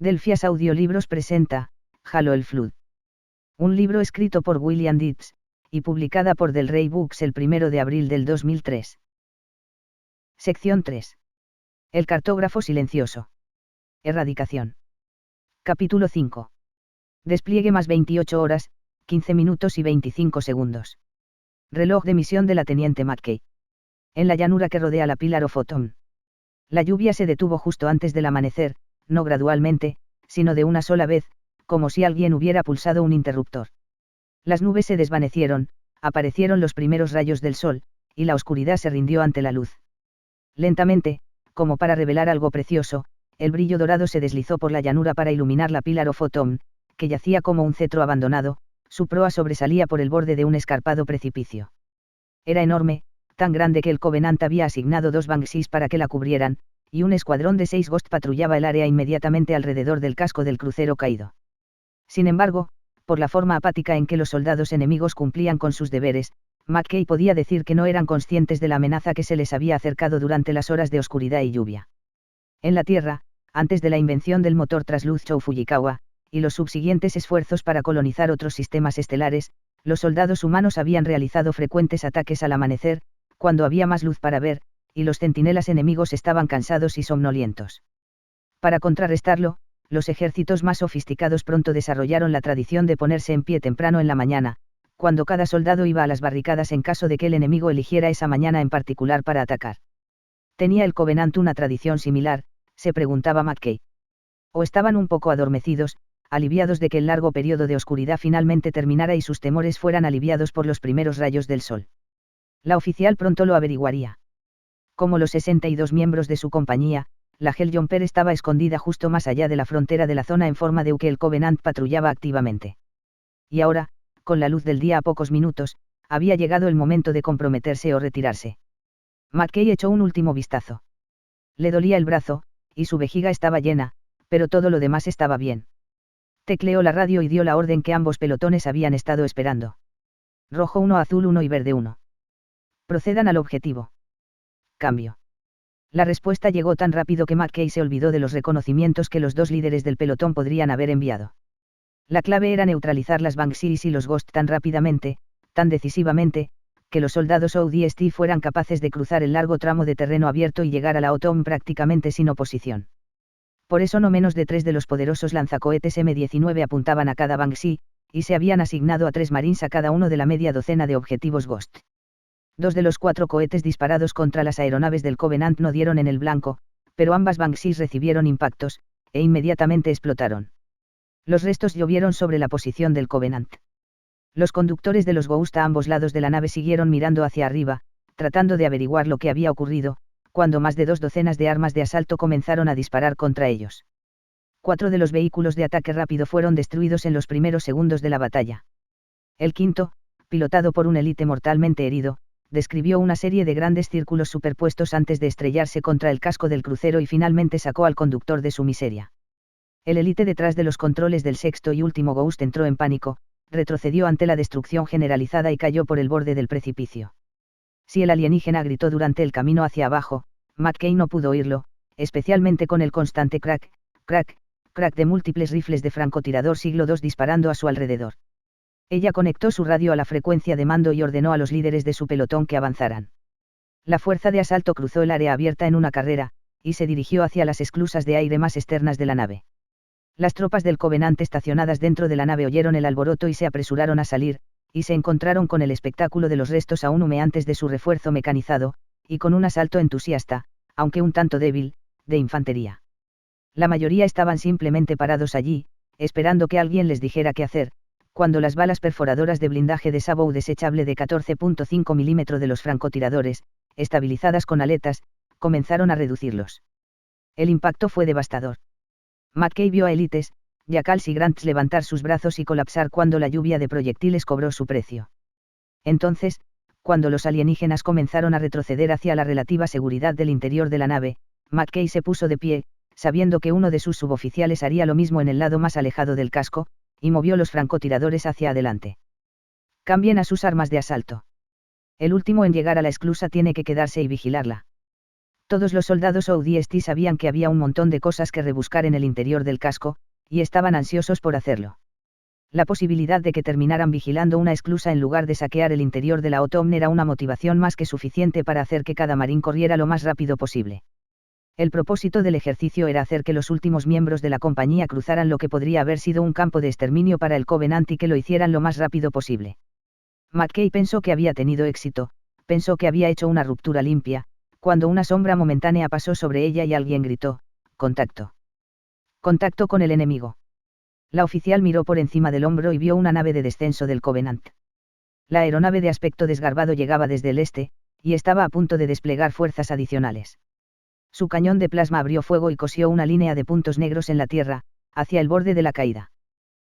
Delphias Audiolibros presenta, Halo el Flood. Un libro escrito por William Dietz, y publicada por Del Rey Books el 1 de abril del 2003. Sección 3. El cartógrafo silencioso. Erradicación. Capítulo 5. Despliegue más 28 horas, 15 minutos y 25 segundos. Reloj de misión de la teniente McKay. En la llanura que rodea la Pillar of Autumn. La lluvia se detuvo justo antes del amanecer, no gradualmente, sino de una sola vez, como si alguien hubiera pulsado un interruptor. Las nubes se desvanecieron, aparecieron los primeros rayos del sol, y la oscuridad se rindió ante la luz. Lentamente, como para revelar algo precioso, el brillo dorado se deslizó por la llanura para iluminar la Pillar of Autumn, que yacía como un cetro abandonado, su proa sobresalía por el borde de un escarpado precipicio. Era enorme, tan grande que el Covenant había asignado 2 Banshees para que la cubrieran, y un escuadrón de 6 Ghost patrullaba el área inmediatamente alrededor del casco del crucero caído. Sin embargo, por la forma apática en que los soldados enemigos cumplían con sus deberes, McKay podía decir que no eran conscientes de la amenaza que se les había acercado durante las horas de oscuridad y lluvia. En la Tierra, antes de la invención del motor tras Luzhou Fujikawa, y los subsiguientes esfuerzos para colonizar otros sistemas estelares, los soldados humanos habían realizado frecuentes ataques al amanecer, cuando había más luz para ver, y los centinelas enemigos estaban cansados y somnolientos. Para contrarrestarlo, los ejércitos más sofisticados pronto desarrollaron la tradición de ponerse en pie temprano en la mañana, cuando cada soldado iba a las barricadas en caso de que el enemigo eligiera esa mañana en particular para atacar. ¿Tenía el Covenant una tradición similar?, se preguntaba McKay. ¿O estaban un poco adormecidos, aliviados de que el largo periodo de oscuridad finalmente terminara y sus temores fueran aliviados por los primeros rayos del sol? La oficial pronto lo averiguaría. Como los 62 miembros de su compañía, la Helljumper estaba escondida justo más allá de la frontera de la zona en forma de U que el Covenant patrullaba activamente. Y ahora, con la luz del día a pocos minutos, había llegado el momento de comprometerse o retirarse. McKay echó un último vistazo. Le dolía el brazo, y su vejiga estaba llena, pero todo lo demás estaba bien. Tecleó la radio y dio la orden que ambos pelotones habían estado esperando. Rojo 1, azul 1 y verde 1. Procedan al objetivo. Cambio. La respuesta llegó tan rápido que McKay se olvidó de los reconocimientos que los 2 líderes del pelotón podrían haber enviado. La clave era neutralizar las Banshees y los Ghost tan rápidamente, tan decisivamente, que los soldados ODST fueran capaces de cruzar el largo tramo de terreno abierto y llegar a la Autumn prácticamente sin oposición. Por eso no menos de 3 de los poderosos lanzacohetes M-19 apuntaban a cada Banshee, y se habían asignado a 3 Marines a cada uno de la media docena de objetivos Ghost. 2 de los 4 cohetes disparados contra las aeronaves del Covenant no dieron en el blanco, pero ambas Banshees recibieron impactos, e inmediatamente explotaron. Los restos llovieron sobre la posición del Covenant. Los conductores de los Ghost a ambos lados de la nave siguieron mirando hacia arriba, tratando de averiguar lo que había ocurrido, cuando más de 2 docenas de armas de asalto comenzaron a disparar contra ellos. 4 de los vehículos de ataque rápido fueron destruidos en los primeros segundos de la batalla. El quinto, pilotado por un élite mortalmente herido, describió una serie de grandes círculos superpuestos antes de estrellarse contra el casco del crucero y finalmente sacó al conductor de su miseria. El élite detrás de los controles del sexto y último Ghost entró en pánico, retrocedió ante la destrucción generalizada y cayó por el borde del precipicio. Si el alienígena gritó durante el camino hacia abajo, McKay no pudo oírlo, especialmente con el constante crack, crack, crack de múltiples rifles de francotirador siglo II disparando a su alrededor. Ella conectó su radio a la frecuencia de mando y ordenó a los líderes de su pelotón que avanzaran. La fuerza de asalto cruzó el área abierta en una carrera, y se dirigió hacia las esclusas de aire más externas de la nave. Las tropas del Covenant estacionadas dentro de la nave oyeron el alboroto y se apresuraron a salir, y se encontraron con el espectáculo de los restos aún humeantes de su refuerzo mecanizado, y con un asalto entusiasta, aunque un tanto débil, de infantería. La mayoría estaban simplemente parados allí, esperando que alguien les dijera qué hacer, cuando las balas perforadoras de blindaje de sabot desechable de 14.5 mm de los francotiradores, estabilizadas con aletas, comenzaron a reducirlos. El impacto fue devastador. McKay vio a élites, Jackals y Grants levantar sus brazos y colapsar cuando la lluvia de proyectiles cobró su precio. Entonces, cuando los alienígenas comenzaron a retroceder hacia la relativa seguridad del interior de la nave, McKay se puso de pie, sabiendo que uno de sus suboficiales haría lo mismo en el lado más alejado del casco, y movió los francotiradores hacia adelante. Cambien a sus armas de asalto. El último en llegar a la esclusa tiene que quedarse y vigilarla. Todos los soldados ODST sabían que había un montón de cosas que rebuscar en el interior del casco, y estaban ansiosos por hacerlo. La posibilidad de que terminaran vigilando una esclusa en lugar de saquear el interior de la OTOM era una motivación más que suficiente para hacer que cada marín corriera lo más rápido posible. El propósito del ejercicio era hacer que los últimos miembros de la compañía cruzaran lo que podría haber sido un campo de exterminio para el Covenant y que lo hicieran lo más rápido posible. McKay pensó que había tenido éxito, pensó que había hecho una ruptura limpia, cuando una sombra momentánea pasó sobre ella y alguien gritó: «Contacto. Contacto con el enemigo». La oficial miró por encima del hombro y vio una nave de descenso del Covenant. La aeronave de aspecto desgarbado llegaba desde el este, y estaba a punto de desplegar fuerzas adicionales. Su cañón de plasma abrió fuego y cosió una línea de puntos negros en la tierra, hacia el borde de la caída.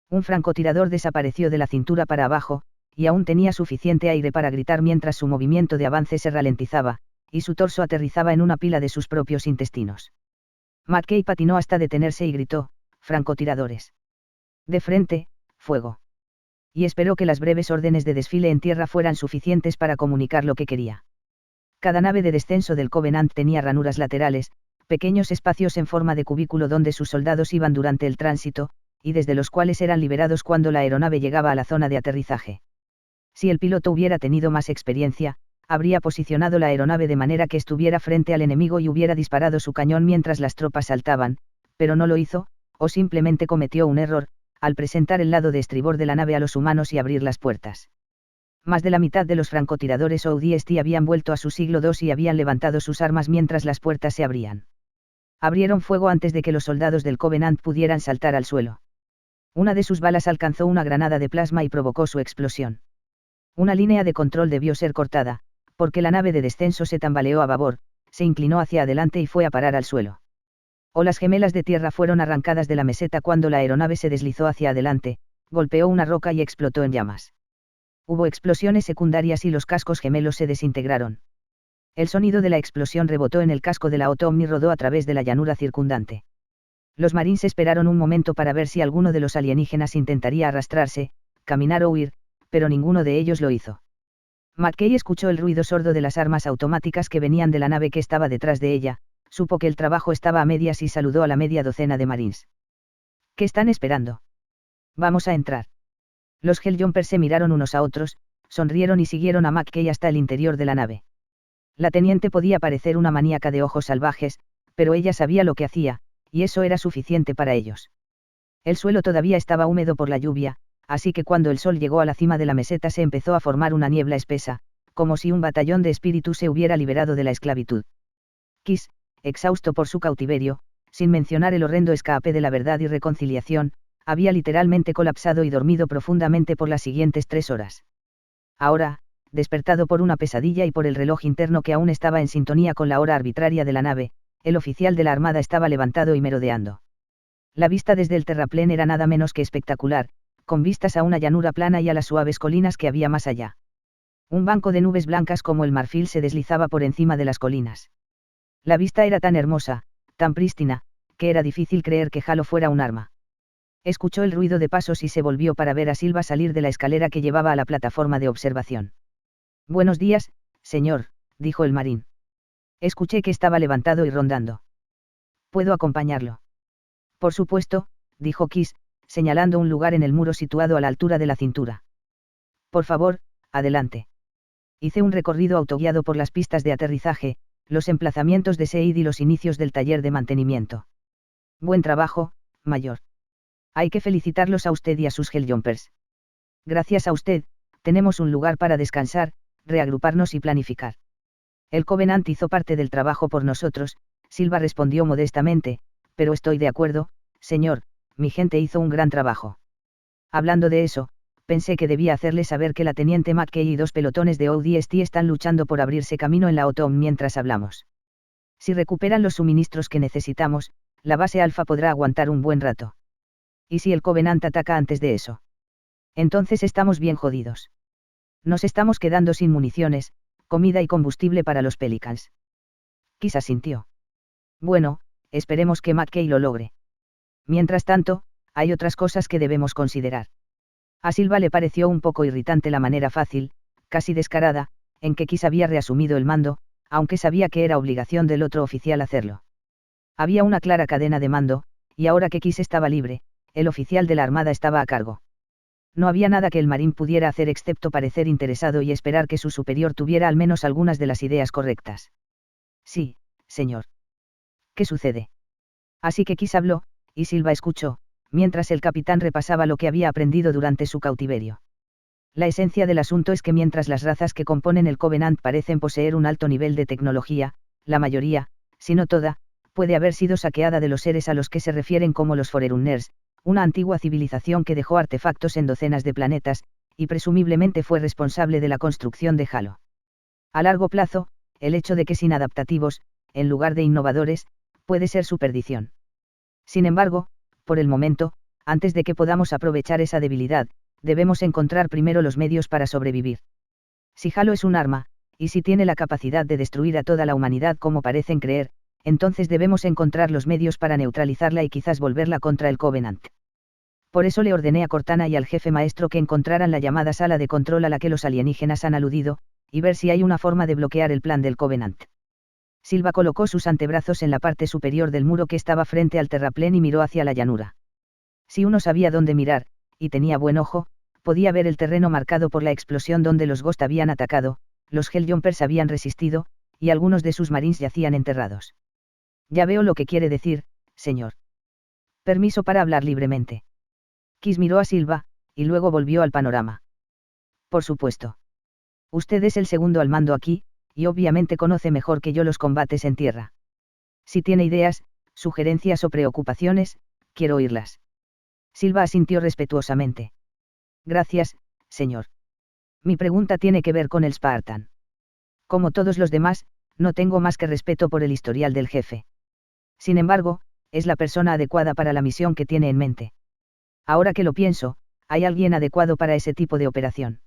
Un francotirador desapareció de la cintura para abajo, y aún tenía suficiente aire para gritar mientras su movimiento de avance se ralentizaba, y su torso aterrizaba en una pila de sus propios intestinos. McKay patinó hasta detenerse y gritó: «Francotiradores. De frente, fuego». Y esperó que las breves órdenes de desfile en tierra fueran suficientes para comunicar lo que quería. Cada nave de descenso del Covenant tenía ranuras laterales, pequeños espacios en forma de cubículo donde sus soldados iban durante el tránsito, y desde los cuales eran liberados cuando la aeronave llegaba a la zona de aterrizaje. Si el piloto hubiera tenido más experiencia, habría posicionado la aeronave de manera que estuviera frente al enemigo y hubiera disparado su cañón mientras las tropas saltaban, pero no lo hizo, o simplemente cometió un error, al presentar el lado de estribor de la nave a los humanos y abrir las puertas. Más de la mitad de los francotiradores ODST habían vuelto a su siglo II y habían levantado sus armas mientras las puertas se abrían. Abrieron fuego antes de que los soldados del Covenant pudieran saltar al suelo. Una de sus balas alcanzó una granada de plasma y provocó su explosión. Una línea de control debió ser cortada, porque la nave de descenso se tambaleó a babor, se inclinó hacia adelante y fue a parar al suelo. Olas gemelas de tierra fueron arrancadas de la meseta cuando la aeronave se deslizó hacia adelante, golpeó una roca y explotó en llamas. Hubo explosiones secundarias y los cascos gemelos se desintegraron. El sonido de la explosión rebotó en el casco de la OTOM y rodó a través de la llanura circundante. Los marines esperaron un momento para ver si alguno de los alienígenas intentaría arrastrarse, caminar o huir, pero ninguno de ellos lo hizo. McKay escuchó el ruido sordo de las armas automáticas que venían de la nave que estaba detrás de ella, supo que el trabajo estaba a medias y saludó a la media docena de marines. ¿Qué están esperando? Vamos a entrar. Los Helljumpers se miraron unos a otros, sonrieron y siguieron a McKay hasta el interior de la nave. La teniente podía parecer una maníaca de ojos salvajes, pero ella sabía lo que hacía, y eso era suficiente para ellos. El suelo todavía estaba húmedo por la lluvia, así que cuando el sol llegó a la cima de la meseta se empezó a formar una niebla espesa, como si un batallón de espíritus se hubiera liberado de la esclavitud. Kiss, exhausto por su cautiverio, sin mencionar el horrendo escape de la verdad y reconciliación, había literalmente colapsado y dormido profundamente por las siguientes 3 horas. Ahora, despertado por una pesadilla y por el reloj interno que aún estaba en sintonía con la hora arbitraria de la nave, el oficial de la Armada estaba levantado y merodeando. La vista desde el terraplén era nada menos que espectacular, con vistas a una llanura plana y a las suaves colinas que había más allá. Un banco de nubes blancas como el marfil se deslizaba por encima de las colinas. La vista era tan hermosa, tan prístina, que era difícil creer que Halo fuera un arma. Escuchó el ruido de pasos y se volvió para ver a Silva salir de la escalera que llevaba a la plataforma de observación. «Buenos días, señor», dijo el marín. «Escuché que estaba levantado y rondando. ¿Puedo acompañarlo?» «Por supuesto», dijo Kiss, señalando un lugar en el muro situado a la altura de la cintura. «Por favor, adelante». Hice un recorrido autoguiado por las pistas de aterrizaje, los emplazamientos de Seid y los inicios del taller de mantenimiento. «Buen trabajo, mayor. Hay que felicitarlos a usted y a sus Helljumpers. Gracias a usted, tenemos un lugar para descansar, reagruparnos y planificar. El Covenant hizo parte del trabajo por nosotros», Silva respondió modestamente, «pero estoy de acuerdo, señor, mi gente hizo un gran trabajo. Hablando de eso, pensé que debía hacerle saber que la teniente McKay y 2 pelotones de ODST están luchando por abrirse camino en la OTOM mientras hablamos. Si recuperan los suministros que necesitamos, la base Alfa podrá aguantar un buen rato. ¿Y si el Covenant ataca antes de eso? Entonces estamos bien jodidos. Nos estamos quedando sin municiones, comida y combustible para los Pelicans». Kiss asintió. «Bueno, esperemos que McKay lo logre. Mientras tanto, hay otras cosas que debemos considerar». A Silva le pareció un poco irritante la manera fácil, casi descarada, en que Kiss había reasumido el mando, aunque sabía que era obligación del otro oficial hacerlo. Había una clara cadena de mando, y ahora que Kiss estaba libre, el oficial de la Armada estaba a cargo. No había nada que el marín pudiera hacer excepto parecer interesado y esperar que su superior tuviera al menos algunas de las ideas correctas. Sí, señor. ¿Qué sucede? Así que Kiss habló, y Silva escuchó, mientras el capitán repasaba lo que había aprendido durante su cautiverio. La esencia del asunto es que mientras las razas que componen el Covenant parecen poseer un alto nivel de tecnología, la mayoría, si no toda, puede haber sido saqueada de los seres a los que se refieren como los Forerunners, una antigua civilización que dejó artefactos en docenas de planetas, y presumiblemente fue responsable de la construcción de Halo. A largo plazo, el hecho de que sin adaptativos, en lugar de innovadores, puede ser su perdición. Sin embargo, por el momento, antes de que podamos aprovechar esa debilidad, debemos encontrar primero los medios para sobrevivir. Si Halo es un arma, y si tiene la capacidad de destruir a toda la humanidad como parecen creer, entonces debemos encontrar los medios para neutralizarla y quizás volverla contra el Covenant. Por eso le ordené a Cortana y al jefe maestro que encontraran la llamada sala de control a la que los alienígenas han aludido, y ver si hay una forma de bloquear el plan del Covenant. Silva colocó sus antebrazos en la parte superior del muro que estaba frente al terraplén y miró hacia la llanura. Si uno sabía dónde mirar, y tenía buen ojo, podía ver el terreno marcado por la explosión donde los Ghost habían atacado, los Helljumpers habían resistido, y algunos de sus marines yacían enterrados. Ya veo lo que quiere decir, señor. Permiso para hablar libremente. Kiss miró a Silva, y luego volvió al panorama. Por supuesto. Usted es el segundo al mando aquí, y obviamente conoce mejor que yo los combates en tierra. Si tiene ideas, sugerencias o preocupaciones, quiero oírlas. Silva asintió respetuosamente. Gracias, señor. Mi pregunta tiene que ver con el Spartan. Como todos los demás, no tengo más que respeto por el historial del jefe. Sin embargo, es la persona adecuada para la misión que tiene en mente. Ahora que lo pienso, hay alguien adecuado para ese tipo de operación.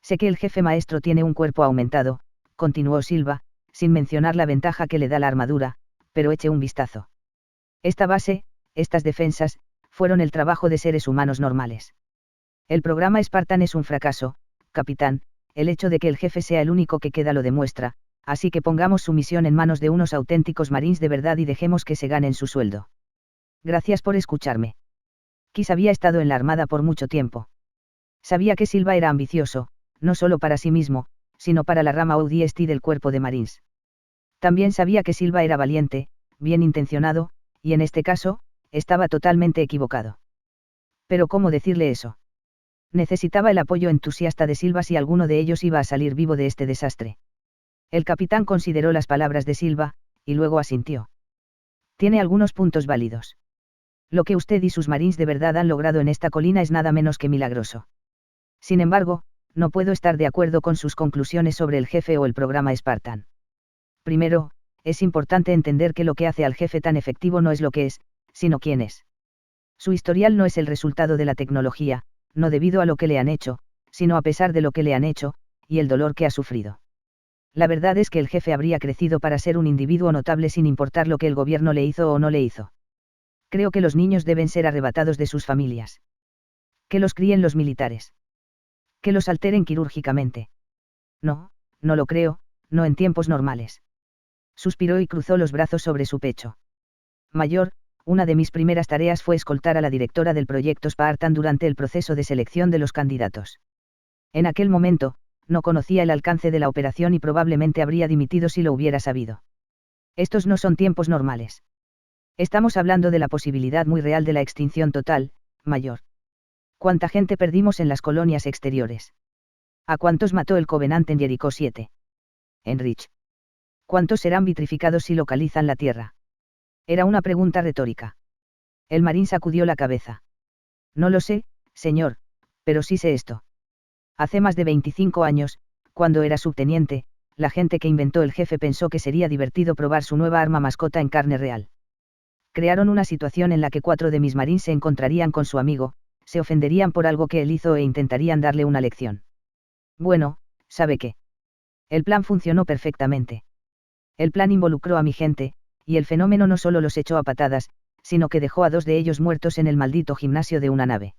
Sé que el jefe maestro tiene un cuerpo aumentado, continuó Silva, sin mencionar la ventaja que le da la armadura, pero eche un vistazo. Esta base, estas defensas, fueron el trabajo de seres humanos normales. El programa Spartan es un fracaso, capitán, el hecho de que el jefe sea el único que queda lo demuestra, así que pongamos su misión en manos de unos auténticos marines de verdad y dejemos que se ganen su sueldo. Gracias por escucharme. Kiss había estado en la Armada por mucho tiempo. Sabía que Silva era ambicioso, no solo para sí mismo, sino para la rama ODST del cuerpo de Marines. También sabía que Silva era valiente, bien intencionado, y en este caso, estaba totalmente equivocado. Pero ¿cómo decirle eso? Necesitaba el apoyo entusiasta de Silva si alguno de ellos iba a salir vivo de este desastre. El capitán consideró las palabras de Silva, y luego asintió. Tiene algunos puntos válidos. Lo que usted y sus marines de verdad han logrado en esta colina es nada menos que milagroso. Sin embargo, no puedo estar de acuerdo con sus conclusiones sobre el jefe o el programa Spartan. Primero, es importante entender que lo que hace al jefe tan efectivo no es lo que es, sino quién es. Su historial no es el resultado de la tecnología, no debido a lo que le han hecho, sino a pesar de lo que le han hecho, y el dolor que ha sufrido. La verdad es que el jefe habría crecido para ser un individuo notable sin importar lo que el gobierno le hizo o no le hizo. Creo que los niños deben ser arrebatados de sus familias. Que los críen los militares. Que los alteren quirúrgicamente. No, no lo creo, no en tiempos normales. Suspiró y cruzó los brazos sobre su pecho. Mayor, una de mis primeras tareas fue escoltar a la directora del proyecto Spartan durante el proceso de selección de los candidatos. En aquel momento, no conocía el alcance de la operación y probablemente habría dimitido si lo hubiera sabido. Estos no son tiempos normales. Estamos hablando de la posibilidad muy real de la extinción total, mayor. ¿Cuánta gente perdimos en las colonias exteriores? ¿A cuántos mató el Covenant en Jericó 7? Enrich. ¿Cuántos serán vitrificados si localizan la Tierra? Era una pregunta retórica. El marín sacudió la cabeza. No lo sé, señor, pero sí sé esto. Hace más de 25 años, cuando era subteniente, la gente que inventó el jefe pensó que sería divertido probar su nueva arma mascota en carne real. Crearon una situación en la que 4 de mis marines se encontrarían con su amigo, se ofenderían por algo que él hizo e intentarían darle una lección. Bueno, ¿sabe qué? El plan funcionó perfectamente. El plan involucró a mi gente, y el fenómeno no solo los echó a patadas, sino que dejó a 2 de ellos muertos en el maldito gimnasio de una nave.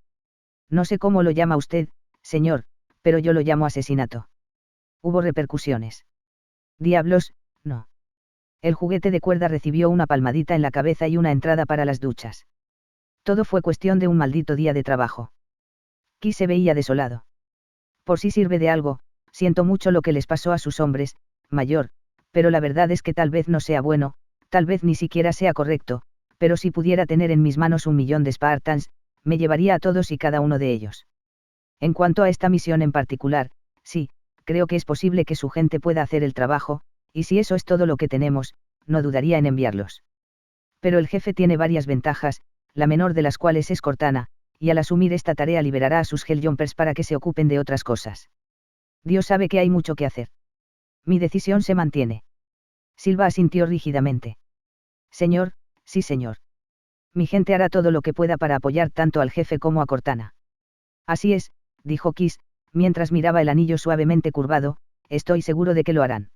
No sé cómo lo llama usted, señor, pero yo lo llamo asesinato. Hubo repercusiones. Diablos, No. El juguete de cuerda recibió una palmadita en la cabeza y una entrada para las duchas. Todo fue cuestión de un maldito día de trabajo. Ki se veía desolado. Por si sirve de algo, siento mucho lo que les pasó a sus hombres, mayor, pero la verdad es que tal vez no sea bueno, tal vez ni siquiera sea correcto, pero si pudiera tener en mis manos 1.000.000 de Spartans, me llevaría a todos y cada uno de ellos. En cuanto a esta misión en particular, sí, creo que es posible que su gente pueda hacer el trabajo, y si eso es todo lo que tenemos, no dudaría en enviarlos. Pero el jefe tiene varias ventajas, la menor de las cuales es Cortana, y al asumir esta tarea liberará a sus Helljumpers para que se ocupen de otras cosas. Dios sabe que hay mucho que hacer. Mi decisión se mantiene. Silva asintió rígidamente. Señor, sí señor. Mi gente hará todo lo que pueda para apoyar tanto al jefe como a Cortana. Así es, dijo Kiss, mientras miraba el anillo suavemente curvado, estoy seguro de que lo harán.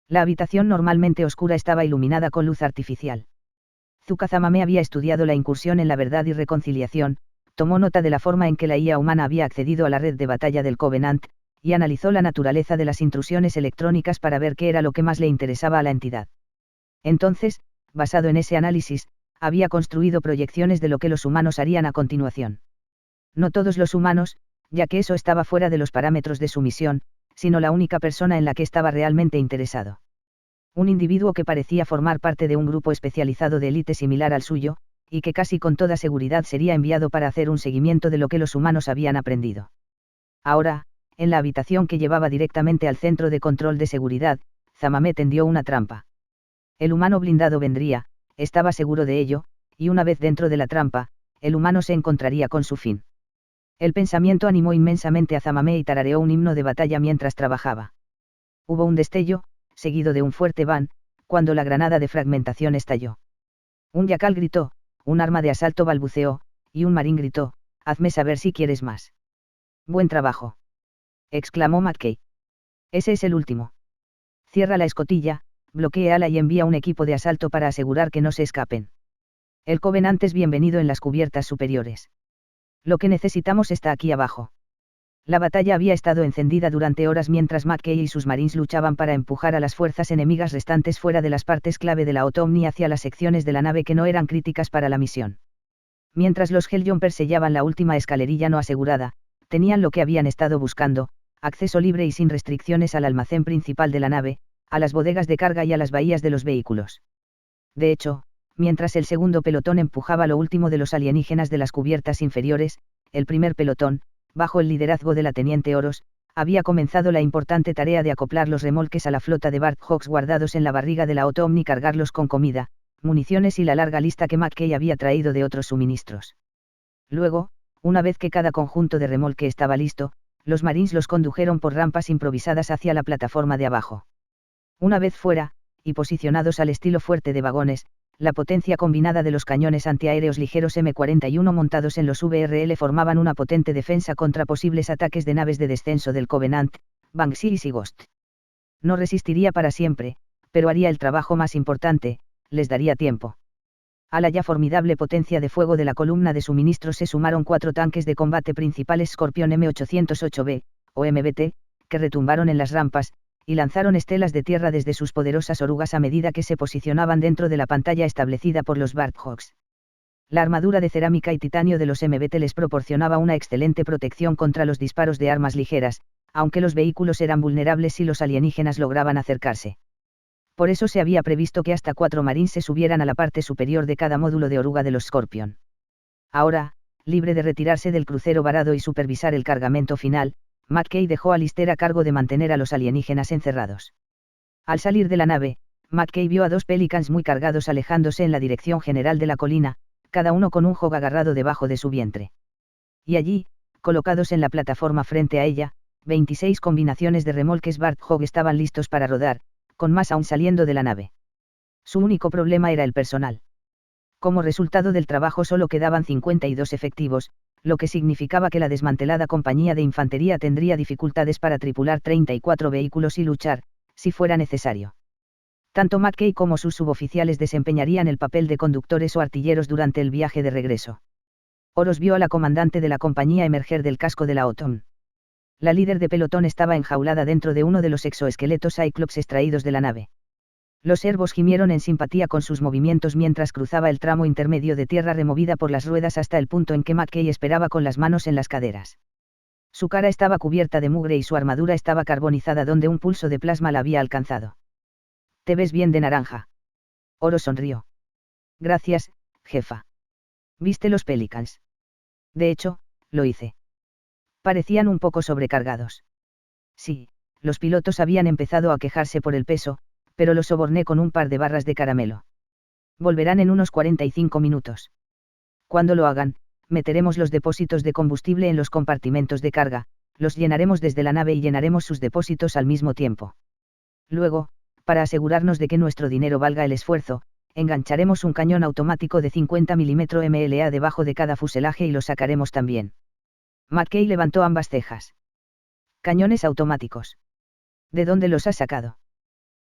La habitación normalmente oscura estaba iluminada con luz artificial. Tsukazamame había estudiado la incursión en la verdad y reconciliación, tomó nota de la forma en que la IA humana había accedido a la red de batalla del Covenant, y analizó la naturaleza de las intrusiones electrónicas para ver qué era lo que más le interesaba a la entidad. Entonces, basado en ese análisis, había construido proyecciones de lo que los humanos harían a continuación. No todos los humanos, ya que eso estaba fuera de los parámetros de su misión, sino la única persona en la que estaba realmente interesado. Un individuo que parecía formar parte de un grupo especializado de élite similar al suyo, y que casi con toda seguridad sería enviado para hacer un seguimiento de lo que los humanos habían aprendido. Ahora, en la habitación que llevaba directamente al centro de control de seguridad, Zamame tendió una trampa. El humano blindado vendría, estaba seguro de ello, y una vez dentro de la trampa, el humano se encontraría con su fin. El pensamiento animó inmensamente a Zamame y tarareó un himno de batalla mientras trabajaba. Hubo un destello, seguido de un fuerte ban, cuando la granada de fragmentación estalló. Un yacal gritó, un arma de asalto balbuceó, y un marín gritó, hazme saber si quieres más. Buen trabajo, exclamó McKay. Ese es el último. Cierra la escotilla, bloquéala y envía un equipo de asalto para asegurar que no se escapen. El Covenant es bienvenido en las cubiertas superiores. Lo que necesitamos está aquí abajo. La batalla había estado encendida durante horas mientras McKay y sus marines luchaban para empujar a las fuerzas enemigas restantes fuera de las partes clave de la Automni hacia las secciones de la nave que no eran críticas para la misión. Mientras los Helljumpers sellaban la última escalerilla no asegurada, tenían lo que habían estado buscando, acceso libre y sin restricciones al almacén principal de la nave, a las bodegas de carga y a las bahías de los vehículos. De hecho, mientras el segundo pelotón empujaba lo último de los alienígenas de las cubiertas inferiores, el primer pelotón, bajo el liderazgo de la teniente Oros, había comenzado la importante tarea de acoplar los remolques a la flota de Bart Hawks guardados en la barriga de la Automni y cargarlos con comida, municiones y la larga lista que McKay había traído de otros suministros. Luego, una vez que cada conjunto de remolque estaba listo, los marines los condujeron por rampas improvisadas hacia la plataforma de abajo. Una vez fuera, y posicionados al estilo fuerte de vagones, la potencia combinada de los cañones antiaéreos ligeros M41 montados en los VRL formaban una potente defensa contra posibles ataques de naves de descenso del Covenant, Banshee y Ghost. No resistiría para siempre, pero haría el trabajo más importante, les daría tiempo. A la ya formidable potencia de fuego de la columna de suministro se sumaron 4 tanques de combate principales Scorpion M808B, o MBT, que retumbaron en las rampas, y lanzaron estelas de tierra desde sus poderosas orugas a medida que se posicionaban dentro de la pantalla establecida por los Barthawks. La armadura de cerámica y titanio de los MBT les proporcionaba una excelente protección contra los disparos de armas ligeras, aunque los vehículos eran vulnerables si los alienígenas lograban acercarse. Por eso se había previsto que hasta 4 marines se subieran a la parte superior de cada módulo de oruga de los Scorpion. Ahora, libre de retirarse del crucero varado y supervisar el cargamento final, McKay dejó a Lister a cargo de mantener a los alienígenas encerrados. Al salir de la nave, McKay vio a 2 Pelicans muy cargados alejándose en la dirección general de la colina, cada uno con un Hog agarrado debajo de su vientre. Y allí, colocados en la plataforma frente a ella, 26 combinaciones de remolques Bart Hog estaban listos para rodar, con más aún saliendo de la nave. Su único problema era el personal. Como resultado del trabajo solo quedaban 52 efectivos, lo que significaba que la desmantelada compañía de infantería tendría dificultades para tripular 34 vehículos y luchar, si fuera necesario. Tanto McKay como sus suboficiales desempeñarían el papel de conductores o artilleros durante el viaje de regreso. Oros vio a la comandante de la compañía emerger del casco de la Autumn. La líder de pelotón estaba enjaulada dentro de uno de los exoesqueletos Cyclops extraídos de la nave. Los servos gimieron en simpatía con sus movimientos mientras cruzaba el tramo intermedio de tierra removida por las ruedas hasta el punto en que McKay esperaba con las manos en las caderas. Su cara estaba cubierta de mugre y su armadura estaba carbonizada donde un pulso de plasma la había alcanzado. «Te ves bien de naranja». Oro sonrió. «Gracias, jefa». «¿Viste los Pelicans?» «De hecho, lo hice». Parecían un poco sobrecargados. Sí, los pilotos habían empezado a quejarse por el peso, pero los soborné con un par de barras de caramelo. Volverán en unos 45 minutos. Cuando lo hagan, meteremos los depósitos de combustible en los compartimentos de carga, los llenaremos desde la nave y llenaremos sus depósitos al mismo tiempo. Luego, para asegurarnos de que nuestro dinero valga el esfuerzo, engancharemos un cañón automático de 50 mm MLA debajo de cada fuselaje y lo sacaremos también. McKay levantó ambas cejas. «¿Cañones automáticos? ¿De dónde los has sacado?»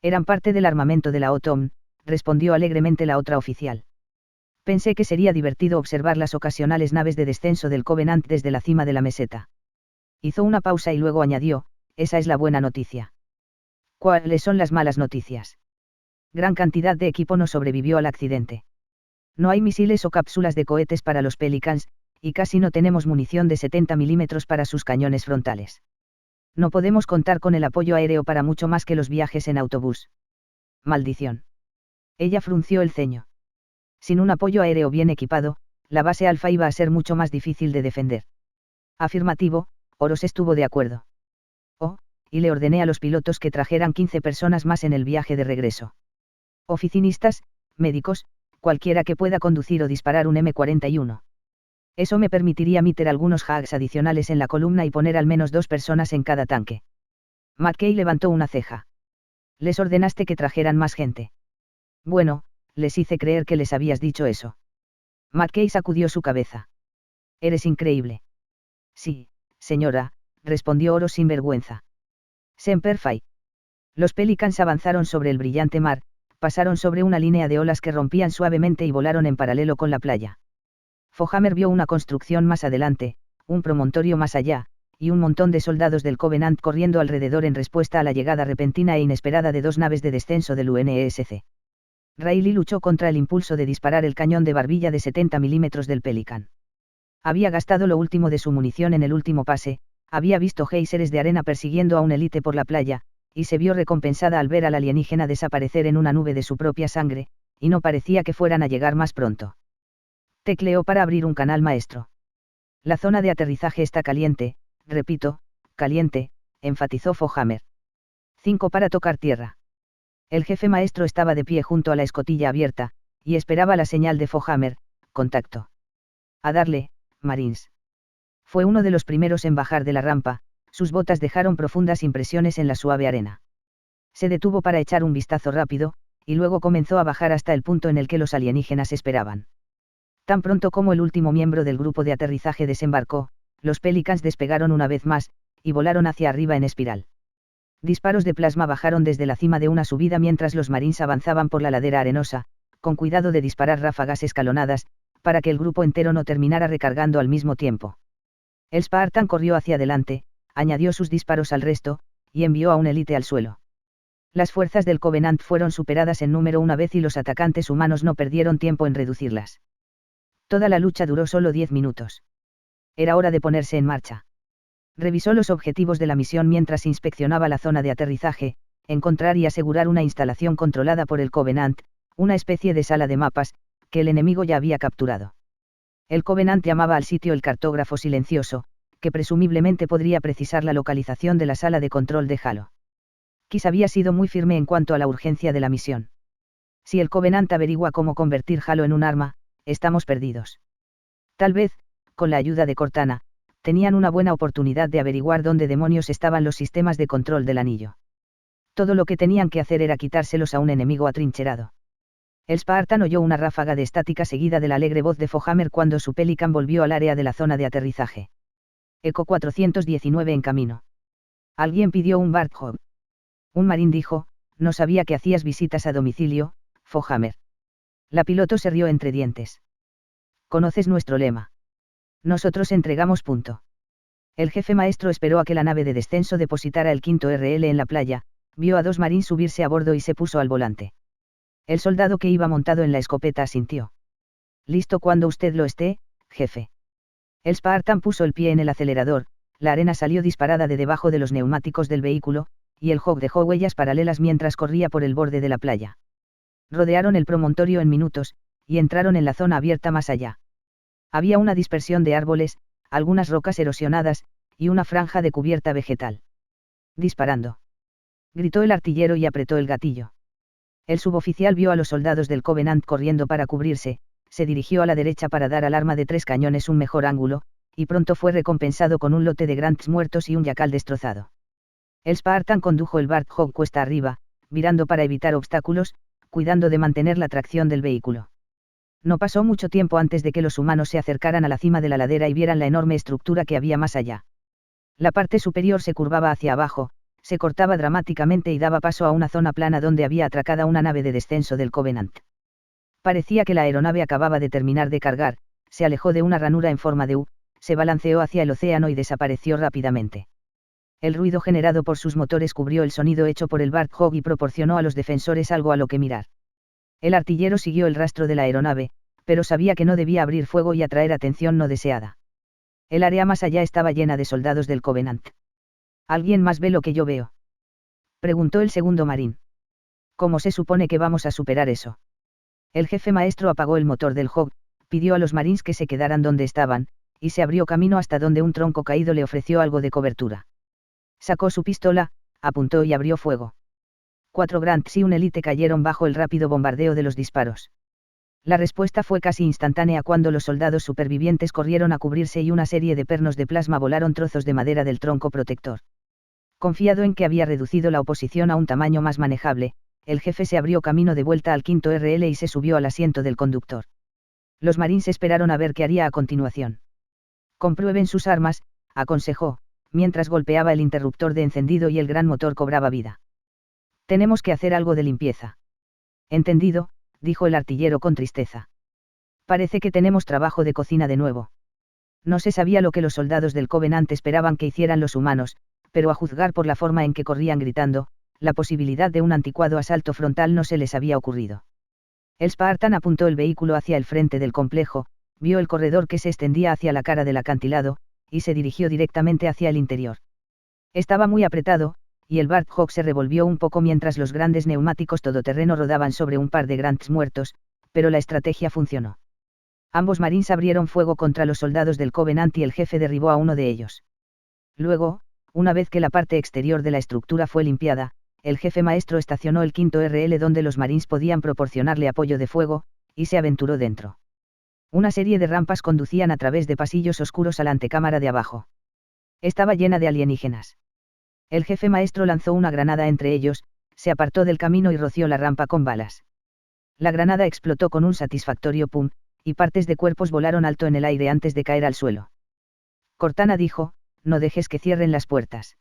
«Eran parte del armamento de la OTOM», respondió alegremente la otra oficial. «Pensé que sería divertido observar las ocasionales naves de descenso del Covenant desde la cima de la meseta». Hizo una pausa y luego añadió, «Esa es la buena noticia». «¿Cuáles son las malas noticias?» «Gran cantidad de equipo no sobrevivió al accidente. No hay misiles o cápsulas de cohetes para los Pelicans, y casi no tenemos munición de 70 mm para sus cañones frontales. No podemos contar con el apoyo aéreo para mucho más que los viajes en autobús». «Maldición». Ella frunció el ceño. Sin un apoyo aéreo bien equipado, la base Alfa iba a ser mucho más difícil de defender. «Afirmativo», Oros estuvo de acuerdo. «Oh, y le ordené a los pilotos que trajeran 15 personas más en el viaje de regreso. Oficinistas, médicos, cualquiera que pueda conducir o disparar un M41. Eso me permitiría meter algunos hacks adicionales en la columna y poner al menos 2 personas en cada tanque». McKay levantó una ceja. «¿Les ordenaste que trajeran más gente?» «Bueno, les hice creer que les habías dicho eso». McKay sacudió su cabeza. «Eres increíble». «Sí, señora», respondió Oro sin vergüenza. «Semper Fi». Los Pelicans avanzaron sobre el brillante mar, pasaron sobre una línea de olas que rompían suavemente y volaron en paralelo con la playa. Fohammer vio una construcción más adelante, un promontorio más allá, y un montón de soldados del Covenant corriendo alrededor en respuesta a la llegada repentina e inesperada de 2 naves de descenso del UNSC. Riley luchó contra el impulso de disparar el cañón de barbilla de 70 mm del Pelican. Había gastado lo último de su munición en el último pase, había visto géiseres de arena persiguiendo a un élite por la playa, y se vio recompensada al ver al alienígena desaparecer en una nube de su propia sangre, y no parecía que fueran a llegar más pronto. Tecleó para abrir un canal maestro. «La zona de aterrizaje está caliente, repito, caliente», enfatizó Fohammer. 5 para tocar tierra. El jefe maestro estaba de pie junto a la escotilla abierta, y esperaba la señal de Fohammer, «contacto». «A darle, Marines». Fue uno de los primeros en bajar de la rampa, sus botas dejaron profundas impresiones en la suave arena. Se detuvo para echar un vistazo rápido, y luego comenzó a bajar hasta el punto en el que los alienígenas esperaban. Tan pronto como el último miembro del grupo de aterrizaje desembarcó, los Pelicans despegaron una vez más, y volaron hacia arriba en espiral. Disparos de plasma bajaron desde la cima de una subida mientras los Marines avanzaban por la ladera arenosa, con cuidado de disparar ráfagas escalonadas, para que el grupo entero no terminara recargando al mismo tiempo. El Spartan corrió hacia adelante, añadió sus disparos al resto, y envió a un élite al suelo. Las fuerzas del Covenant fueron superadas en número una vez y los atacantes humanos no perdieron tiempo en reducirlas. Toda la lucha duró solo 10 minutos. Era hora de ponerse en marcha. Revisó los objetivos de la misión mientras inspeccionaba la zona de aterrizaje, encontrar y asegurar una instalación controlada por el Covenant, una especie de sala de mapas, que el enemigo ya había capturado. El Covenant llamaba al sitio el cartógrafo silencioso, que presumiblemente podría precisar la localización de la sala de control de Halo. Kiss había sido muy firme en cuanto a la urgencia de la misión. Si el Covenant averigua cómo convertir Halo en un arma, estamos perdidos. Tal vez, con la ayuda de Cortana, tenían una buena oportunidad de averiguar dónde demonios estaban los sistemas de control del anillo. Todo lo que tenían que hacer era quitárselos a un enemigo atrincherado. El Spartan oyó una ráfaga de estática seguida de la alegre voz de Fohammer cuando su Pelican volvió al área de la zona de aterrizaje. Eco 419 en camino. Alguien pidió un Warthog. Un marín dijo, «No sabía que hacías visitas a domicilio, Fohammer». La piloto se rió entre dientes. «¿Conoces nuestro lema? Nosotros entregamos punto». El jefe maestro esperó a que la nave de descenso depositara el quinto RL en la playa, Vio a 2 marines subirse a bordo y se puso al volante. El soldado que iba montado en la escopeta asintió. Listo cuando usted lo esté, jefe. El Spartan puso el pie en el acelerador, la arena salió disparada de debajo de los neumáticos del vehículo, y el Hawk dejó huellas paralelas mientras corría por el borde de la playa. Rodearon el promontorio en minutos, y entraron en la zona abierta más allá. Había una dispersión de árboles, algunas rocas erosionadas, y una franja de cubierta vegetal. Disparando. Gritó el artillero y apretó el gatillo. El suboficial vio a los soldados del Covenant corriendo para cubrirse, se dirigió a la derecha para dar al arma de 3 cañones un mejor ángulo, y pronto fue recompensado con un lote de Grants muertos y un yacal destrozado. El Spartan condujo el Bart Hawk cuesta arriba, virando para evitar obstáculos, cuidando de mantener la tracción del vehículo. No pasó mucho tiempo antes de que los humanos se acercaran a la cima de la ladera y vieran la enorme estructura que había más allá. La parte superior se curvaba hacia abajo, se cortaba dramáticamente y daba paso a una zona plana donde había atracada una nave de descenso del Covenant. Parecía que la aeronave acababa de terminar de cargar, se alejó de una ranura en forma de U, se balanceó hacia el océano y desapareció rápidamente. El ruido generado por sus motores cubrió el sonido hecho por el Bart Hawk y proporcionó a los defensores algo a lo que mirar. El artillero siguió el rastro de la aeronave, pero sabía que no debía abrir fuego y atraer atención no deseada. El área más allá estaba llena de soldados del Covenant. ¿Alguien más ve lo que yo veo?, preguntó el segundo marín. ¿Cómo se supone que vamos a superar eso? El jefe maestro apagó el motor del Hawk, pidió a los marines que se quedaran donde estaban, y se abrió camino hasta donde un tronco caído le ofreció algo de cobertura. Sacó su pistola, apuntó y abrió fuego. 4 Grants y un Elite cayeron bajo el rápido bombardeo de los disparos. La respuesta fue casi instantánea cuando los soldados supervivientes corrieron a cubrirse y una serie de pernos de plasma volaron trozos de madera del tronco protector. Confiado en que había reducido la oposición a un tamaño más manejable, el jefe se abrió camino de vuelta al quinto RL y se subió al asiento del conductor. Los marines esperaron a ver qué haría a continuación. Comprueben sus armas, aconsejó, mientras golpeaba el interruptor de encendido y el gran motor cobraba vida. Tenemos que hacer algo de limpieza. Entendido, dijo el artillero con tristeza. Parece que tenemos trabajo de cocina de nuevo. No se sabía lo que los soldados del Covenant esperaban que hicieran los humanos, pero a juzgar por la forma en que corrían gritando, la posibilidad de un anticuado asalto frontal no se les había ocurrido. El Spartan apuntó el vehículo hacia el frente del complejo, vio el corredor que se extendía hacia la cara del acantilado, y se dirigió directamente hacia el interior. Estaba muy apretado, y el Bart Hawk se revolvió un poco mientras los grandes neumáticos todoterreno rodaban sobre un par de Grants muertos, pero la estrategia funcionó. Ambos marines abrieron fuego contra los soldados del Covenant y el jefe derribó a uno de ellos. Luego, una vez que la parte exterior de la estructura fue limpiada, el jefe maestro estacionó el quinto RL donde los marines podían proporcionarle apoyo de fuego, y se aventuró dentro. Una serie de rampas conducían a través de pasillos oscuros a la antecámara de abajo. Estaba llena de alienígenas. El jefe maestro lanzó una granada entre ellos, se apartó del camino y roció la rampa con balas. La granada explotó con un satisfactorio pum, y partes de cuerpos volaron alto en el aire antes de caer al suelo. Cortana dijo, no dejes que cierren las puertas.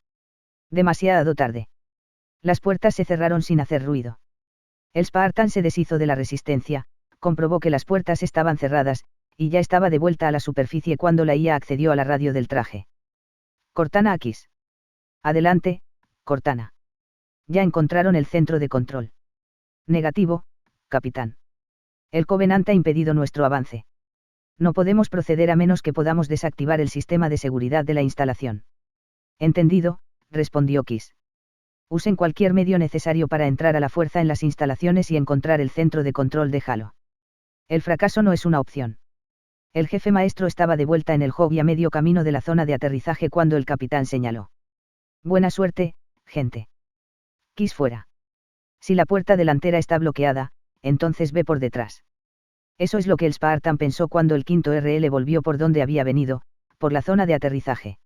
Demasiado tarde. Las puertas se cerraron sin hacer ruido. El Spartan se deshizo de la resistencia, comprobó que las puertas estaban cerradas, y ya estaba de vuelta a la superficie cuando la IA accedió a la radio del traje. Cortana Akis. Adelante, Cortana. Ya encontraron el centro de control. Negativo, capitán. El Covenant ha impedido nuestro avance. No podemos proceder a menos que podamos desactivar el sistema de seguridad de la instalación. Entendido, respondió Kiss. Usen cualquier medio necesario para entrar a la fuerza en las instalaciones y encontrar el centro de control de Halo. El fracaso no es una opción. El jefe maestro estaba de vuelta en el Hog y a medio camino de la zona de aterrizaje cuando el capitán señaló. Buena suerte, gente. Kiss fuera. Si la puerta delantera está bloqueada, entonces ve por detrás. Eso es lo que el Spartan pensó cuando el quinto RL volvió por donde había venido, por la zona de aterrizaje.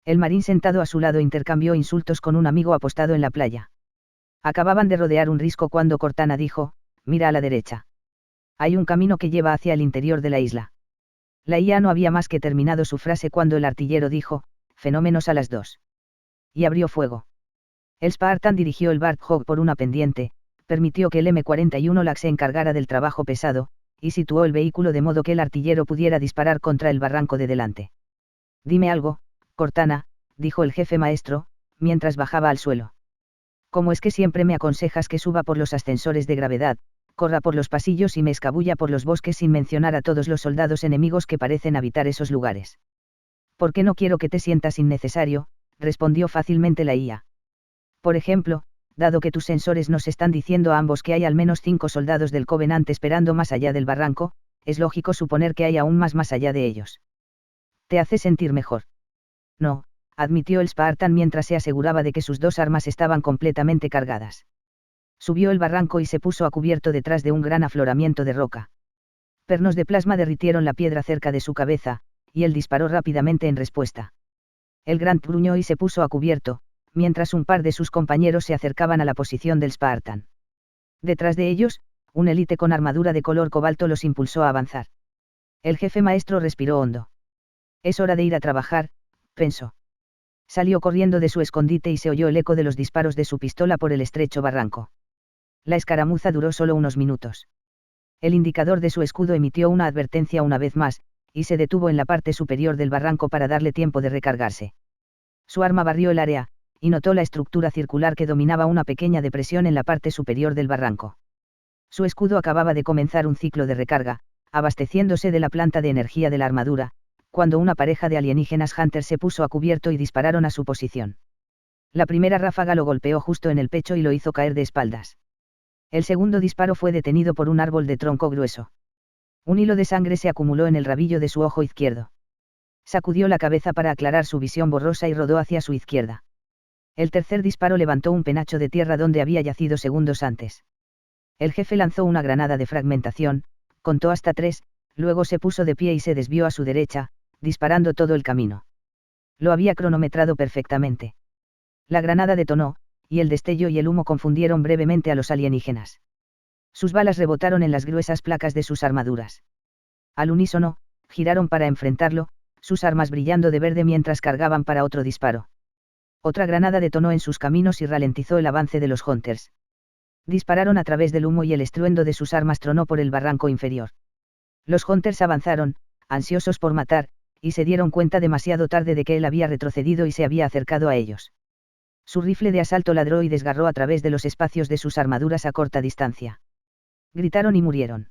El marín sentado a su lado intercambió insultos con un amigo apostado en la playa. Acababan de rodear un risco cuando Cortana dijo, mira a la derecha. Hay un camino que lleva hacia el interior de la isla. La IA no había más que terminado su frase cuando el artillero dijo, fenómenos a las 2. Y abrió fuego. El Spartan dirigió el Bart Hawk por una pendiente, permitió que el M41 LAC se encargara del trabajo pesado, y situó el vehículo de modo que el artillero pudiera disparar contra el barranco de delante. Dime algo, Cortana, dijo el jefe maestro, mientras bajaba al suelo. ¿Cómo es que siempre me aconsejas que suba por los ascensores de gravedad, corra por los pasillos y me escabulla por los bosques sin mencionar a todos los soldados enemigos que parecen habitar esos lugares? «Porque no quiero que te sientas innecesario», respondió fácilmente la IA. «Por ejemplo, dado que tus sensores nos están diciendo a ambos que hay al menos 5 soldados del Covenant esperando más allá del barranco, es lógico suponer que hay aún más allá de ellos. ¿Te hace sentir mejor?» «No», admitió el Spartan mientras se aseguraba de que sus 2 armas estaban completamente cargadas. Subió el barranco y se puso a cubierto detrás de un gran afloramiento de roca. Pernos de plasma derritieron la piedra cerca de su cabeza, y él disparó rápidamente en respuesta. El Grant gruñó y se puso a cubierto, mientras un par de sus compañeros se acercaban a la posición del Spartan. Detrás de ellos, un élite con armadura de color cobalto los impulsó a avanzar. El jefe maestro respiró hondo. «Es hora de ir a trabajar», pensó. Salió corriendo de su escondite y se oyó el eco de los disparos de su pistola por el estrecho barranco. La escaramuza duró solo unos minutos. El indicador de su escudo emitió una advertencia una vez más, y se detuvo en la parte superior del barranco para darle tiempo de recargarse. Su arma barrió el área, y notó la estructura circular que dominaba una pequeña depresión en la parte superior del barranco. Su escudo acababa de comenzar un ciclo de recarga, abasteciéndose de la planta de energía de la armadura, cuando una pareja de alienígenas Hunter se puso a cubierto y dispararon a su posición. La primera ráfaga lo golpeó justo en el pecho y lo hizo caer de espaldas. El segundo disparo fue detenido por un árbol de tronco grueso. Un hilo de sangre se acumuló en el rabillo de su ojo izquierdo. Sacudió la cabeza para aclarar su visión borrosa y rodó hacia su izquierda. El tercer disparo levantó un penacho de tierra donde había yacido segundos antes. El jefe lanzó una granada de fragmentación, contó hasta 3, luego se puso de pie y se desvió a su derecha, disparando todo el camino. Lo había cronometrado perfectamente. La granada detonó, y el destello y el humo confundieron brevemente a los alienígenas. Sus balas rebotaron en las gruesas placas de sus armaduras. Al unísono, giraron para enfrentarlo, sus armas brillando de verde mientras cargaban para otro disparo. Otra granada detonó en sus caminos y ralentizó el avance de los Hunters. Dispararon a través del humo y el estruendo de sus armas tronó por el barranco inferior. Los Hunters avanzaron, ansiosos por matar, y se dieron cuenta demasiado tarde de que él había retrocedido y se había acercado a ellos. Su rifle de asalto ladró y desgarró a través de los espacios de sus armaduras a corta distancia. Gritaron y murieron.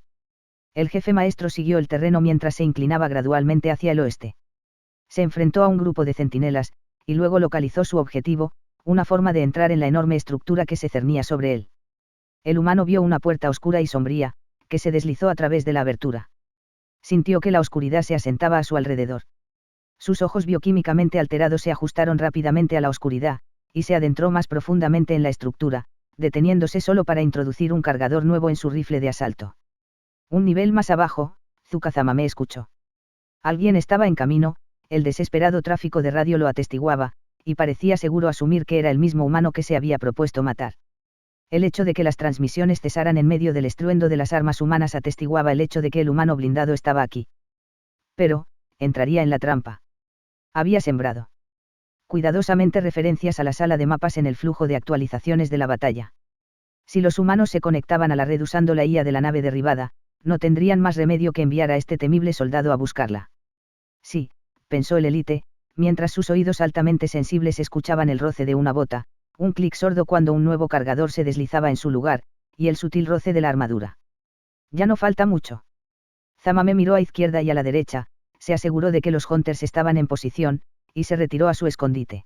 El jefe maestro siguió el terreno mientras se inclinaba gradualmente hacia el oeste. Se enfrentó a un grupo de centinelas, y luego localizó su objetivo, una forma de entrar en la enorme estructura que se cernía sobre él. El humano vio una puerta oscura y sombría, que se deslizó a través de la abertura. Sintió que la oscuridad se asentaba a su alrededor. Sus ojos bioquímicamente alterados se ajustaron rápidamente a la oscuridad, y se adentró más profundamente en la estructura, deteniéndose solo para introducir un cargador nuevo en su rifle de asalto. Un nivel más abajo, Zukazamame escuchó. Alguien estaba en camino, el desesperado tráfico de radio lo atestiguaba, y parecía seguro asumir que era el mismo humano que se había propuesto matar. El hecho de que las transmisiones cesaran en medio del estruendo de las armas humanas atestiguaba el hecho de que el humano blindado estaba aquí. Pero, entraría en la trampa. Había sembrado cuidadosamente referencias a la sala de mapas en el flujo de actualizaciones de la batalla. Si los humanos se conectaban a la red usando la IA de la nave derribada, no tendrían más remedio que enviar a este temible soldado a buscarla. Sí, pensó el élite, mientras sus oídos altamente sensibles escuchaban el roce de una bota, un clic sordo cuando un nuevo cargador se deslizaba en su lugar, y el sutil roce de la armadura. Ya no falta mucho. Zamame miró a izquierda y a la derecha, se aseguró de que los Hunters estaban en posición, y se retiró a su escondite.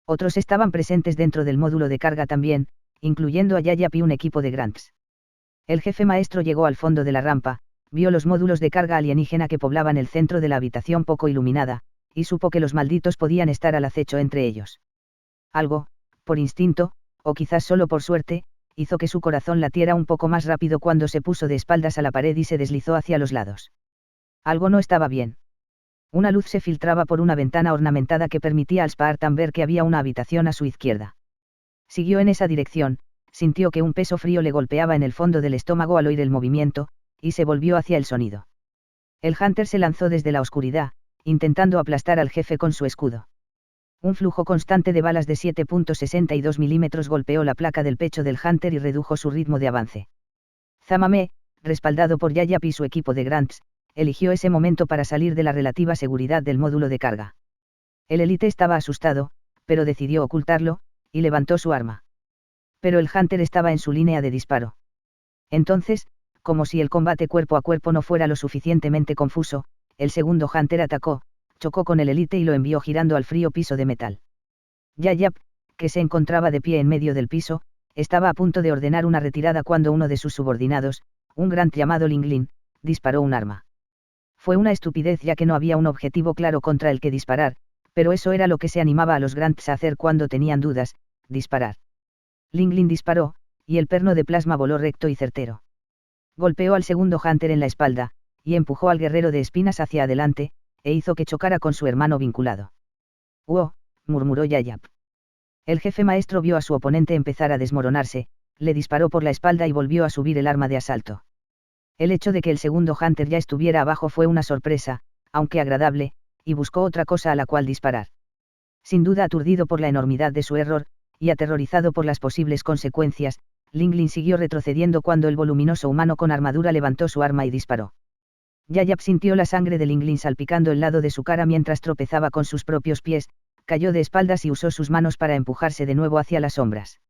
Otros estaban presentes dentro del módulo de carga también, incluyendo a Yayap y un equipo de Grants. El jefe maestro llegó al fondo de la rampa, vio los módulos de carga alienígena que poblaban el centro de la habitación poco iluminada, y supo que los malditos podían estar al acecho entre ellos. Algo, por instinto, o quizás solo por suerte, hizo que su corazón latiera un poco más rápido cuando se puso de espaldas a la pared y se deslizó hacia los lados. Algo no estaba bien. Una luz se filtraba por una ventana ornamentada que permitía al Spartan ver que había una habitación a su izquierda. Siguió en esa dirección, sintió que un peso frío le golpeaba en el fondo del estómago al oír el movimiento, y se volvió hacia el sonido. El Hunter se lanzó desde la oscuridad, intentando aplastar al jefe con su escudo. Un flujo constante de balas de 7.62 milímetros golpeó la placa del pecho del Hunter y redujo su ritmo de avance. Zamame, respaldado por Yayap y su equipo de Grants, eligió ese momento para salir de la relativa seguridad del módulo de carga. El élite estaba asustado, pero decidió ocultarlo, y levantó su arma. Pero el Hunter estaba en su línea de disparo. Entonces, como si el combate cuerpo a cuerpo no fuera lo suficientemente confuso, el segundo Hunter atacó, chocó con el Elite y lo envió girando al frío piso de metal. Yayap, que se encontraba de pie en medio del piso, estaba a punto de ordenar una retirada cuando uno de sus subordinados, un Grant llamado Linglin, disparó un arma. Fue una estupidez ya que no había un objetivo claro contra el que disparar, pero eso era lo que se animaba a los Grants a hacer cuando tenían dudas, disparar. Linglin disparó, y el perno de plasma voló recto y certero. Golpeó al segundo Hunter en la espalda, y empujó al guerrero de espinas hacia adelante, e hizo que chocara con su hermano vinculado. «¡Oh!», murmuró Yayap. El jefe maestro vio a su oponente empezar a desmoronarse, le disparó por la espalda y volvió a subir el arma de asalto. El hecho de que el segundo Hunter ya estuviera abajo fue una sorpresa, aunque agradable, y buscó otra cosa a la cual disparar. Sin duda aturdido por la enormidad de su error, y aterrorizado por las posibles consecuencias, Linglin siguió retrocediendo cuando el voluminoso humano con armadura levantó su arma y disparó. Yayap sintió la sangre de Linglin salpicando el lado de su cara mientras tropezaba con sus propios pies, cayó de espaldas y usó sus manos para empujarse de nuevo hacia las sombras.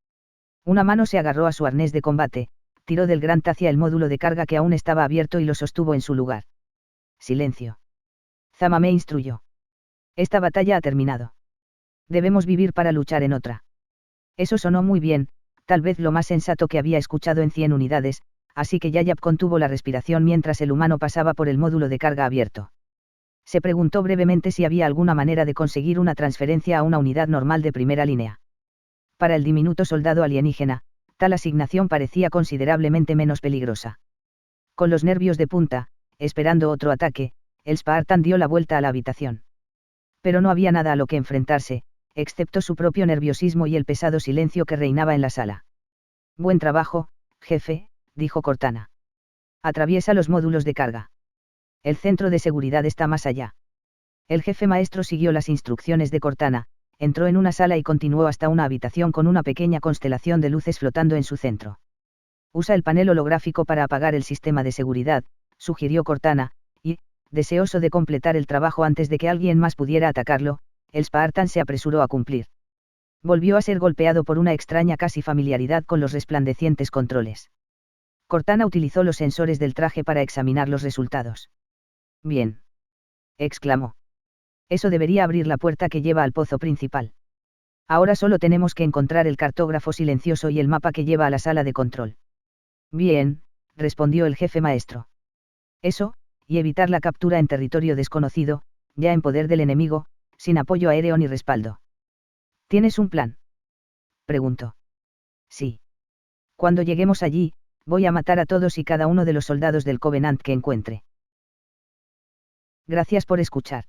Una mano se agarró a su arnés de combate, tiró del Grant hacia el módulo de carga que aún estaba abierto y lo sostuvo en su lugar. Silencio. Zama me instruyó. Esta batalla ha terminado. Debemos vivir para luchar en otra. Eso sonó muy bien, tal vez lo más sensato que había escuchado en 100 unidades, así que Yayap contuvo la respiración mientras el humano pasaba por el módulo de carga abierto. Se preguntó brevemente si había alguna manera de conseguir una transferencia a una unidad normal de primera línea. Para el diminuto soldado alienígena, tal asignación parecía considerablemente menos peligrosa. Con los nervios de punta, esperando otro ataque, el Spartan dio la vuelta a la habitación. Pero no había nada a lo que enfrentarse, excepto su propio nerviosismo y el pesado silencio que reinaba en la sala. Buen trabajo, jefe, dijo Cortana. Atraviesa los módulos de carga. El centro de seguridad está más allá. El jefe maestro siguió las instrucciones de Cortana, entró en una sala y continuó hasta una habitación con una pequeña constelación de luces flotando en su centro. Usa el panel holográfico para apagar el sistema de seguridad, sugirió Cortana, y, deseoso de completar el trabajo antes de que alguien más pudiera atacarlo, el Spartan se apresuró a cumplir. Volvió a ser golpeado por una extraña casi familiaridad con los resplandecientes controles. Cortana utilizó los sensores del traje para examinar los resultados. Bien. Exclamó. Eso debería abrir la puerta que lleva al pozo principal. Ahora solo tenemos que encontrar el cartógrafo silencioso y el mapa que lleva a la sala de control. Bien, respondió el jefe maestro. Eso, y evitar la captura en territorio desconocido, ya en poder del enemigo, sin apoyo aéreo ni respaldo. ¿Tienes un plan?, preguntó. Sí. Cuando lleguemos allí, voy a matar a todos y cada uno de los soldados del Covenant que encuentre. Gracias por escuchar.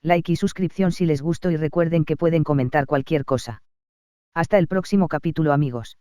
Like y suscripción si les gustó y recuerden que pueden comentar cualquier cosa. Hasta el próximo capítulo, amigos.